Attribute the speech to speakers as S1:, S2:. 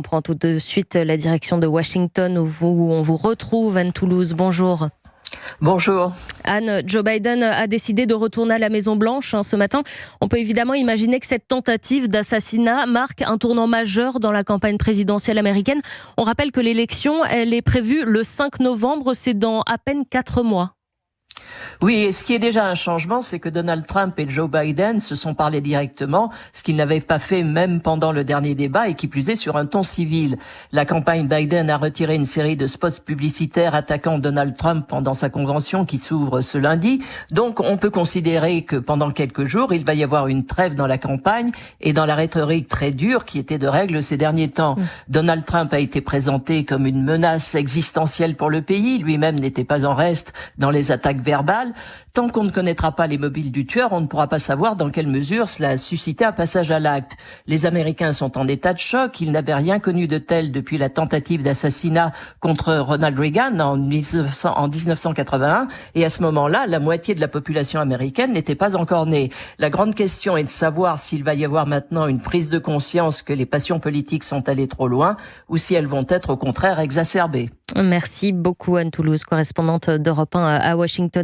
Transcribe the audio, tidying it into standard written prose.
S1: On prend tout de suite la direction de Washington où on vous retrouve, Anne Toulouse. Bonjour.
S2: Bonjour.
S1: Anne, Joe Biden a décidé de retourner à la Maison-Blanche ce matin. On peut évidemment imaginer que cette tentative d'assassinat marque un tournant majeur dans la campagne présidentielle américaine. On rappelle que l'élection, elle est prévue le 5 novembre, c'est dans à peine 4 mois.
S2: Oui, et ce qui est déjà un changement, c'est que Donald Trump et Joe Biden se sont parlé directement, ce qu'ils n'avaient pas fait même pendant le dernier débat et qui plus est sur un ton civil. La campagne Biden a retiré une série de spots publicitaires attaquant Donald Trump pendant sa convention qui s'ouvre ce lundi. Donc on peut considérer que pendant quelques jours, il va y avoir une trêve dans la campagne et dans la rhétorique très dure qui était de règle ces derniers temps. Donald Trump a été présenté comme une menace existentielle pour le pays. Lui-même n'était pas en reste dans les attaques verbales. Tant qu'on ne connaîtra pas les mobiles du tueur, on ne pourra pas savoir dans quelle mesure cela a suscité un passage à l'acte. Les Américains sont en état de choc. Ils n'avaient rien connu de tel depuis la tentative d'assassinat contre Ronald Reagan en 1981. Et à ce moment-là, la moitié de la population américaine n'était pas encore née. La grande question est de savoir s'il va y avoir maintenant une prise de conscience que les passions politiques sont allées trop loin ou si elles vont être au contraire exacerbées.
S1: Merci beaucoup Anne Toulouse, correspondante d'Europe 1 à Washington.